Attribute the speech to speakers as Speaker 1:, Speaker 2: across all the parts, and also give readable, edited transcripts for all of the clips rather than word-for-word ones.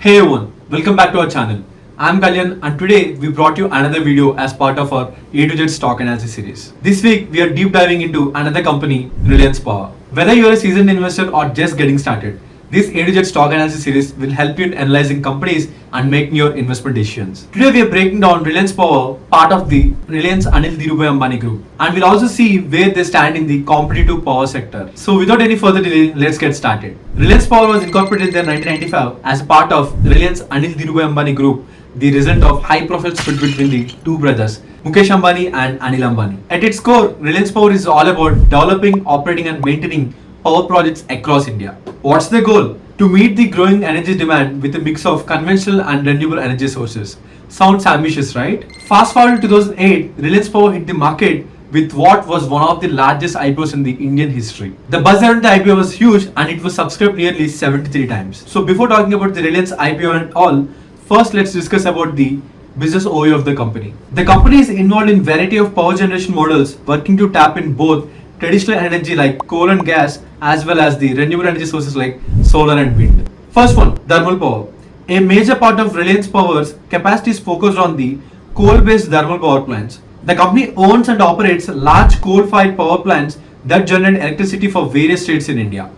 Speaker 1: Hey everyone, welcome back to our channel. I'm Kalyan and today we brought you another video as part of our A to Z stock analysis series. This week we are deep diving into another company, Reliance Power. Whether you're a seasoned investor or just getting started, this A to Z stock analysis series will help you in analyzing companies and making your investment decisions. Today we are breaking down Reliance Power, part of the Reliance Anil Dhirubhai Ambani group, and we'll also see where they stand in the competitive power sector. So without any further delay, let's get started. Reliance Power was incorporated in 1995 as part of Reliance Anil Dhirubhai Ambani group, the result of high-profile split between the two brothers, Mukesh Ambani and Anil Ambani. At its core, Reliance Power is all about developing, operating and maintaining power projects across India. What's the goal? To meet the growing energy demand with a mix of conventional and renewable energy sources. Sounds ambitious, right? Fast forward to 2008, Reliance Power hit the market with what was one of the largest IPOs in the Indian history. The buzz around the IPO was huge and it was subscribed nearly 73 times. So before talking about the Reliance IPO and all, first let's discuss about the business overview of the company. The company is involved in variety of power generation models working to tap in both traditional energy like coal and gas as well as the renewable energy sources like solar and wind. First one, thermal power. A major part of Reliance Power's capacity is focused on the coal-based thermal power plants. The company owns and operates large coal-fired power plants that generate electricity for various states in India.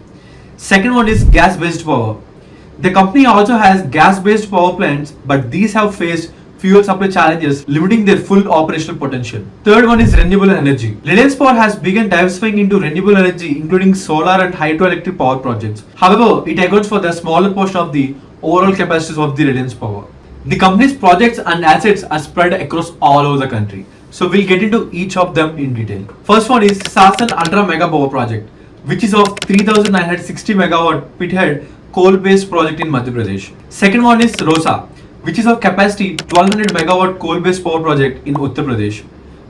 Speaker 1: Second one is gas-based power. The company also has gas-based power plants, but these have faced fuel supply challenges, limiting their full operational potential. Third one is renewable energy. Reliance Power has begun diversifying into renewable energy, including solar and hydroelectric power projects. However, it accounts for the smaller portion of the overall capacities of the Reliance Power. The company's projects and assets are spread across all over the country. So we'll get into each of them in detail. First one is Sasan Ultra Mega Power Project, which is of 3960 megawatt pithead coal-based project in Madhya Pradesh. Second one is Rosa, which is of capacity 1200 megawatt coal-based power project in Uttar Pradesh.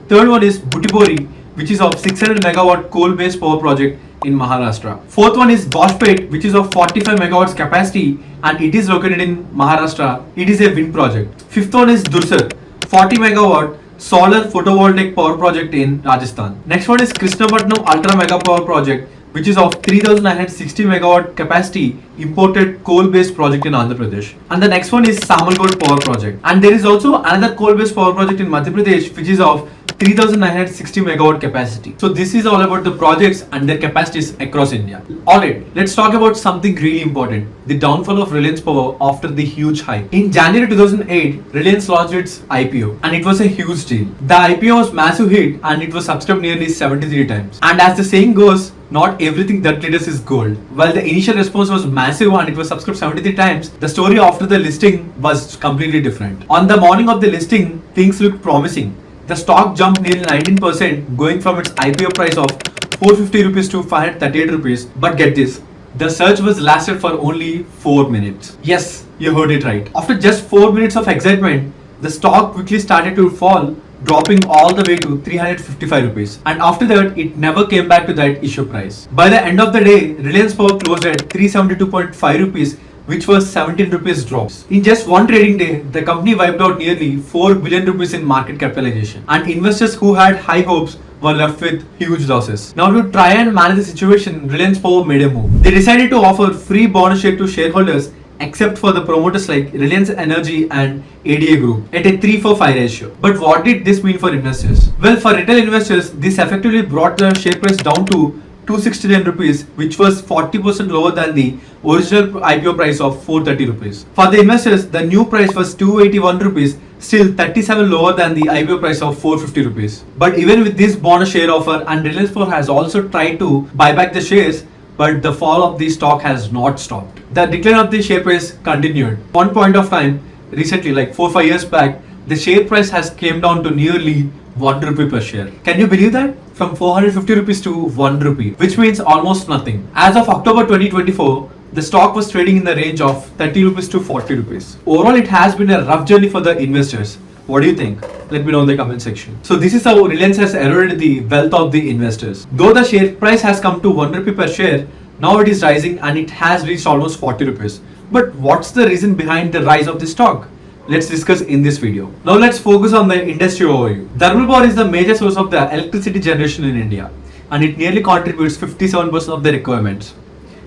Speaker 1: Third one is Butibori, which is of 600 megawatt coal-based power project in Maharashtra. Fourth one is Boschpet, which is of 45 megawatts capacity and it is located in Maharashtra. It is a wind project. Fifth one is Dursar, 40 megawatt solar photovoltaic power project in Rajasthan. Next one is Krishnapatnam Ultra Mega Power Project, which is of 3960 megawatt capacity imported coal-based project in Andhra Pradesh. And the next one is Samalkot Power Project. And there is also another coal-based power project in Madhya Pradesh, which is of 3960 megawatt capacity. So this is all about the projects and their capacities across India. Alright, let's talk about something really important, the downfall of Reliance Power after the huge hype. In January 2008, Reliance launched its IPO and it was a huge deal. The IPO was massive hit and it was subscribed nearly 73 times. And as the saying goes, not everything that glitters is gold. While the initial response was massive and it was subscribed 73 times, the story after the listing was completely different. On the morning of the listing, things looked promising. The stock jumped nearly 19%, going from its IPO price of 450 rupees to 538 rupees. But get this, the surge was lasted for only 4 minutes. Yes, you heard it right. After just 4 minutes of excitement, the stock quickly started to fall, dropping all the way to 355 rupees. And after that, it never came back to that issue price. By the end of the day, Reliance Power closed at 372.5 rupees, which was 17 rupees drops. In just one trading day, the company wiped out nearly 4 billion rupees in market capitalization. And investors who had high hopes were left with huge losses. Now to try and manage the situation, Reliance Power made a move. They decided to offer free bonus share to shareholders except for the promoters like Reliance Energy and ADA Group at a 3:5 ratio. But what did this mean for investors? Well, for retail investors, this effectively brought the share price down to 269 rupees, which was 40% lower than the original IPO price of 430 rupees. For the investors, the new price was 281 rupees, still 37 lower than the IPO price of 450 rupees. But even with this bonus share offer, and Reliance Power has also tried to buy back the shares, but the fall of the stock has not stopped. The decline of the share price continued. One point of time, recently like 4-5 years back, the share price has came down to nearly 1 rupee per share. Can you believe that? From 450 rupees to 1 rupee, which means almost nothing. As of October 2024, the stock was trading in the range of 30 rupees to 40 rupees. Overall, it has been a rough journey for the investors. What do you think? Let me know in the comment section. So this is how Reliance has eroded the wealth of the investors. Though the share price has come to 1 rupee per share, now it is rising and it has reached almost 40 rupees. But what's the reason behind the rise of the stock? Let's discuss in this video. Now let's focus on the industry overview. Thermal power is the major source of the electricity generation in India and it nearly contributes 57% of the requirements.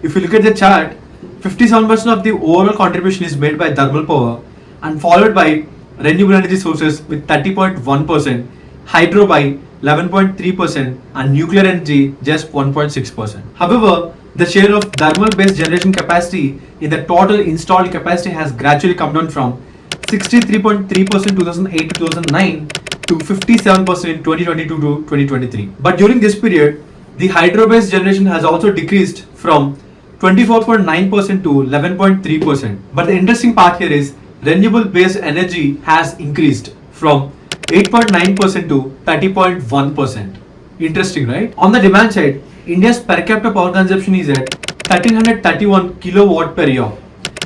Speaker 1: If you look at the chart, 57% of the overall contribution is made by thermal power and followed by renewable energy sources with 30.1%, hydro by 11.3% and nuclear energy just 1.6%. However, the share of thermal based generation capacity in the total installed capacity has gradually come down from 63.3% 2008 to 2009 to 57% in 2022 to 2023. But during this period, the hydro based generation has also decreased from 24.9% to 11.3%. But the interesting part here is renewable based energy has increased from 8.9% to 30.1%. Interesting, right? On the demand side, India's per capita power consumption is at 1331 kilowatt per year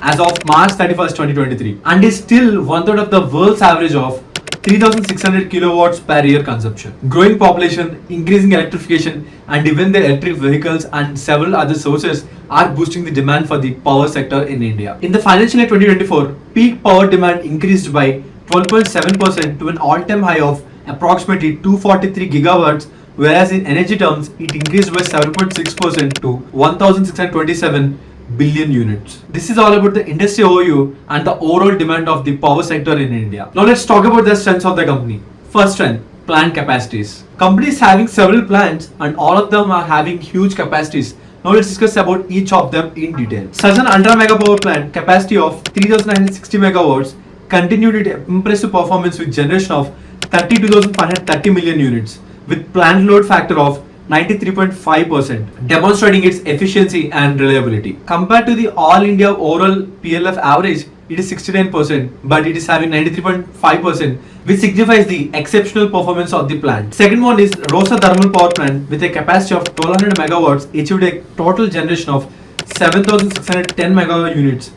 Speaker 1: as of March 31st, 2023 and is still one third of the world's average of 3600 kilowatts per year consumption. Growing population, increasing electrification and even the electric vehicles and several other sources are boosting the demand for the power sector in India. In the financial year 2024, peak power demand increased by 12.7% to an all-time high of approximately 243 gigawatts, whereas in energy terms, it increased by 7.6% to 1627 billion units. This is all about the industry overview and the overall demand of the power sector in India. Now let's talk about the strengths of the company. First strength, plant capacities. Companies having several plants and all of them are having huge capacities. Now let's discuss about each of them in detail. Such an ultra mega power plant capacity of 3960 megawatts continued its impressive performance with generation of 32,530 million units with plant load factor of 93.5%, demonstrating its efficiency and reliability. Compared to the all India overall PLF average, it is 69%, but it is having 93.5%, which signifies the exceptional performance of the plant. Second one is Rosa Thermal Power Plant with a capacity of 1200 megawatts, achieved a total generation of 7610 megawatt units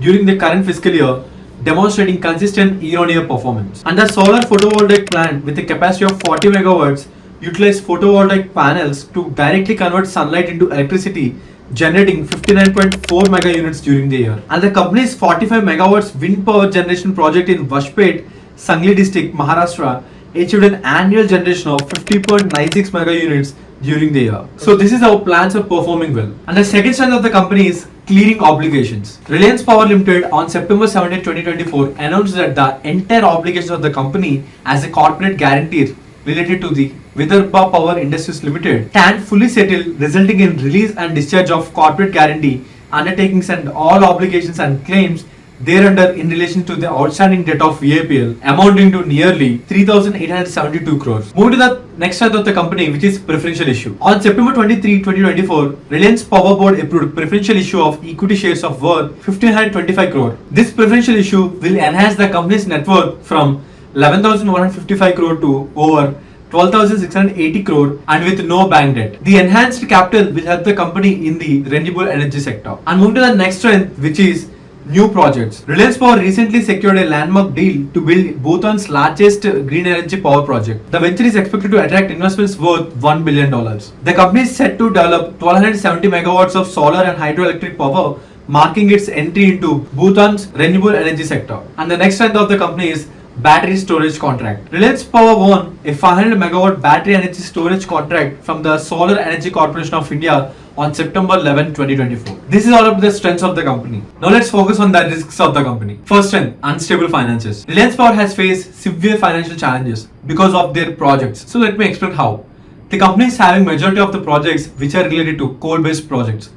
Speaker 1: during the current fiscal year, demonstrating consistent year-on-year performance. And the solar photovoltaic plant with a capacity of 40 megawatts utilize photovoltaic panels to directly convert sunlight into electricity, generating 59.4 mega units during the year. And the company's 45 megawatts wind power generation project in Vashpet, Sangli district, Maharashtra, achieved an annual generation of 50.96 mega units during the year. So this is how plants are performing well. And the second strength of the company is clearing obligations. Reliance Power Limited on September 17, 2024 announced that the entire obligations of the company as a corporate guarantor related to the Vidarbha Power Industries Limited stand fully settled, resulting in release and discharge of corporate guarantee undertakings and all obligations and claims thereunder in relation to the outstanding debt of VIPL amounting to nearly 3,872 crores. Moving to the next strength of the company, which is preferential issue. On September 23, 2024, Reliance Power Board approved preferential issue of equity shares of worth 1,525 crore. This preferential issue will enhance the company's net worth from 11,155 crore to over 12,680 crore and with no bank debt. The enhanced capital will help the company in the renewable energy sector. And moving to the next strength, which is new projects. Reliance Power recently secured a landmark deal to build Bhutan's largest green energy power project. The venture is expected to attract investments worth $1 billion. The company is set to develop 1,270 megawatts of solar and hydroelectric power, marking its entry into Bhutan's renewable energy sector. And the next strength of the company is battery storage contract. Reliance Power won a 500 megawatt battery energy storage contract from the Solar Energy Corporation of India on September 11, 2024. This is all about the strengths of the company. Now let's focus on the risks of the company. First strength, unstable finances. Reliance Power has faced severe financial challenges because of their projects. So let me explain how. The company is having majority of the projects which are related to coal-based projects.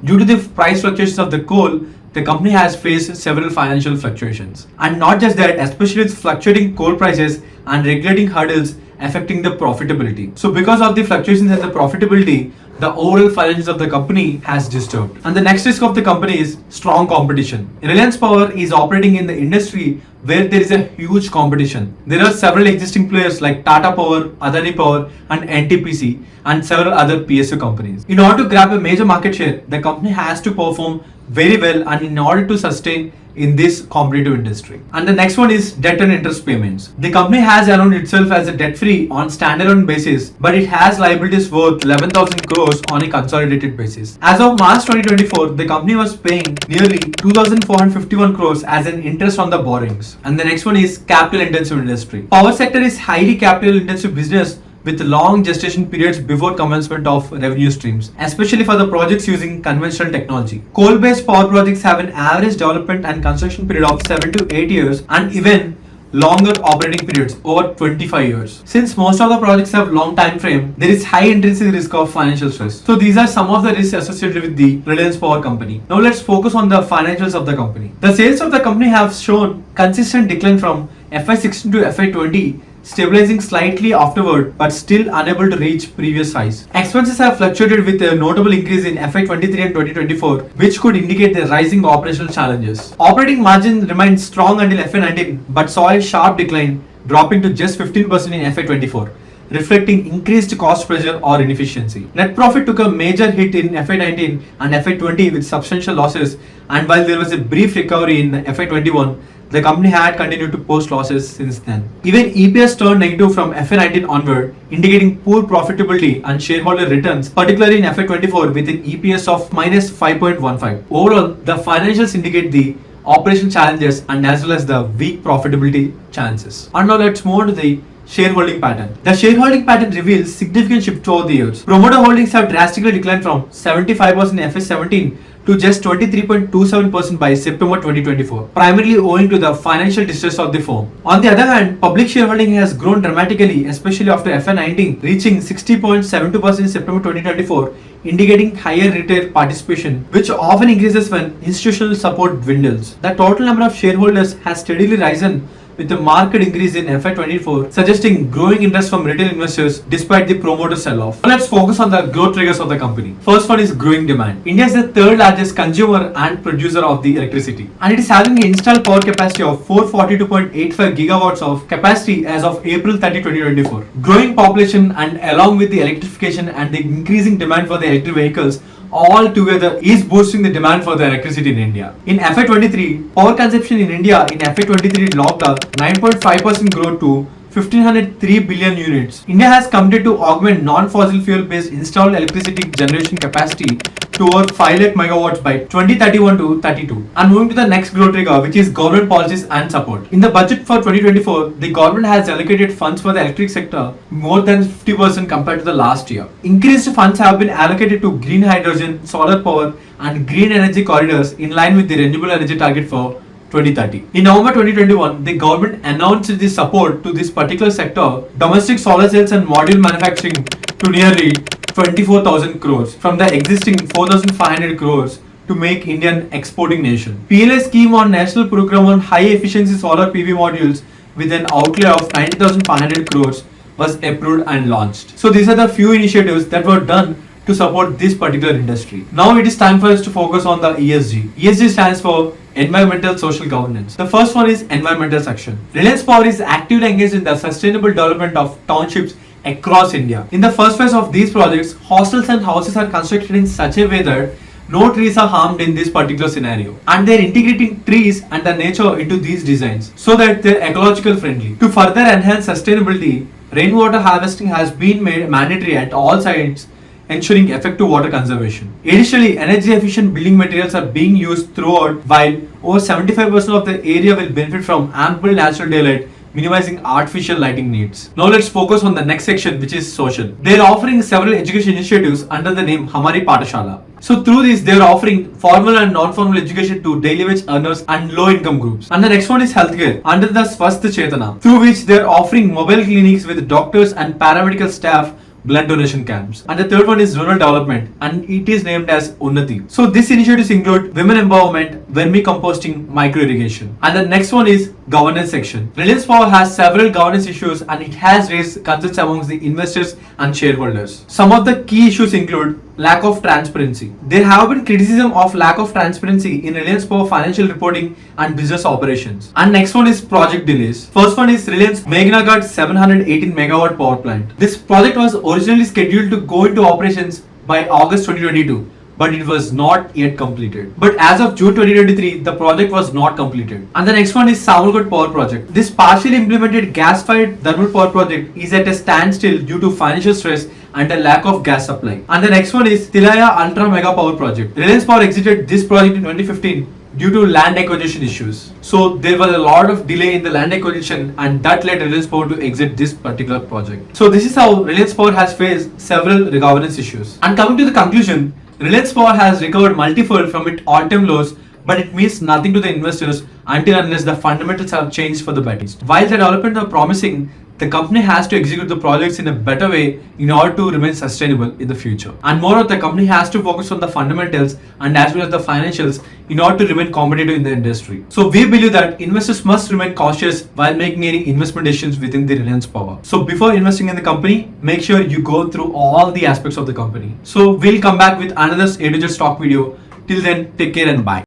Speaker 1: Due to the price fluctuations of the coal, the company has faced several financial fluctuations. And not just that, especially with fluctuating coal prices and regulating hurdles affecting the profitability. So because of the fluctuations in the profitability, the overall financials of the company has disturbed. And the next risk of the company is strong competition. Reliance Power is operating in the industry where there is a huge competition. There are several existing players like Tata Power, Adani Power and NTPC and several other PSU companies. In order to grab a major market share, the company has to perform very well and in order to sustain in this competitive industry. And the next one is debt and interest payments. The company has announced itself as a debt-free on standalone basis, but it has liabilities worth 11,000 crores on a consolidated basis. As of March 2024, the company was paying nearly 2,451 crores as an interest on the borrowings. And the next one is capital intensive industry. Power sector is highly capital intensive business with long gestation periods before commencement of revenue streams, especially for the projects using conventional technology. Coal-based power projects have an average development and construction period of 7 to 8 years and even longer operating periods over 25 years. Since most of the projects have long time frame, there is high intrinsic risk of financial stress. So these are some of the risks associated with the Reliance Power company. Now let's focus on the financials of the company. The sales of the company have shown consistent decline from FY16 to FY20, stabilizing slightly afterward but still unable to reach previous highs. Expenses have fluctuated with a notable increase in FY23 and 2024, which could indicate the rising operational challenges. Operating margin remained strong until FY19 but saw a sharp decline, dropping to just 15% in FY24, reflecting increased cost pressure or inefficiency. Net profit took a major hit in FY19 and FY20 with substantial losses, and while there was a brief recovery in FY21, the company had continued to post losses since then. Even EPS turned negative from FY19 onward, indicating poor profitability and shareholder returns, particularly in FY24 with an EPS of minus 5.15. Overall, the financials indicate the operation challenges and as well as the weak profitability chances. And now let's move on to the shareholding pattern. The shareholding pattern reveals significant shift over the years. Promoter holdings have drastically declined from 75% in FY17 to just 23.27% by September 2024, primarily owing to the financial distress of the firm. On the other hand, public shareholding has grown dramatically, especially after FY19, reaching 60.72% in September 2024, indicating higher retail participation, which often increases when institutional support dwindles. The total number of shareholders has steadily risen, with a marked increase in FY24, suggesting growing interest from retail investors despite the promoter sell-off. Let's focus on the growth triggers of the company. First one is growing demand. India is the third largest consumer and producer of the electricity, and it is having an installed power capacity of 442.85 gigawatts of capacity as of April 30, 2024. Growing population and along with the electrification and the increasing demand for the electric vehicles all together is boosting the demand for the electricity in India. In FY23, power consumption in India in FY23 logged a 9.5% growth to 1503 billion units. India has committed to augment non-fossil fuel based installed electricity generation capacity to over 5 lakh megawatts by 2031 to 32. And moving to the next growth trigger, which is government policies and support. In the budget for 2024, the government has allocated funds for the electric sector more than 50% compared to the last year. Increased funds have been allocated to green hydrogen, solar power and green energy corridors in line with the renewable energy target for 2030. In November 2021, the government announced the support to this particular sector, domestic solar cells and module manufacturing, to nearly 24,000 crores from the existing 4,500 crores to make Indian exporting nation. PLA scheme on national program on high efficiency solar PV modules with an outlay of 90,500 crores was approved and launched. So these are the few initiatives that were done to support this particular industry. Now it is time for us to focus on the ESG. ESG stands for Environmental Social Governance. The first one is environmental section. Reliance Power is actively engaged in the sustainable development of townships across India. In the first phase of these projects, hostels and houses are constructed in such a way that no trees are harmed in this particular scenario, and they are integrating trees and the nature into these designs so that they are ecological friendly. To further enhance sustainability, rainwater harvesting has been made mandatory at all sites, ensuring effective water conservation. Additionally, energy efficient building materials are being used throughout, while over 75% of the area will benefit from ample natural daylight, minimizing artificial lighting needs. Now let's focus on the next section, which is social. They are offering several education initiatives under the name Hamari Pathashala. So through this, they are offering formal and non-formal education to daily wage earners and low-income groups. And the next one is healthcare under the Swasth Chetana, through which they are offering mobile clinics with doctors and paramedical staff, blood donation camps. And the third one is rural development, and it is named as Unnati. So these initiatives include women empowerment, vermicomposting, micro irrigation. And the next one is governance section. Reliance Power has several governance issues and it has raised concerns amongst the investors and shareholders. Some of the key issues include lack of transparency. There have been criticism of lack of transparency in Reliance Power financial reporting and business operations. And next one is project delays. First one is Reliance Meghnaghat 718 megawatt power plant. This project was originally scheduled to go into operations by August 2022, but it was not yet completed. But as of June 2023, the project was not completed. And the next one is Samalkot Power Project. This partially implemented gas-fired thermal power project is at a standstill due to financial stress and a lack of gas supply. And the next one is Tilaya Ultra Mega Power Project. Reliance Power exited this project in 2015 due to land acquisition issues. So there was a lot of delay in the land acquisition, and that led Reliance Power to exit this particular project. So this is how Reliance Power has faced several governance issues. And coming to the conclusion, Reliance Power has recovered multifold from its all-time lows, but it means nothing to the investors until unless the fundamentals have changed for the better. While the developments are promising, the company has to execute the projects in a better way in order to remain sustainable in the future. And moreover, the company has to focus on the fundamentals and as well as the financials in order to remain competitive in the industry. So we believe that investors must remain cautious while making any investment decisions within the Reliance Power. So before investing in the company, make sure you go through all the aspects of the company. So we'll come back with another A to Z stock video. Till then, take care and bye.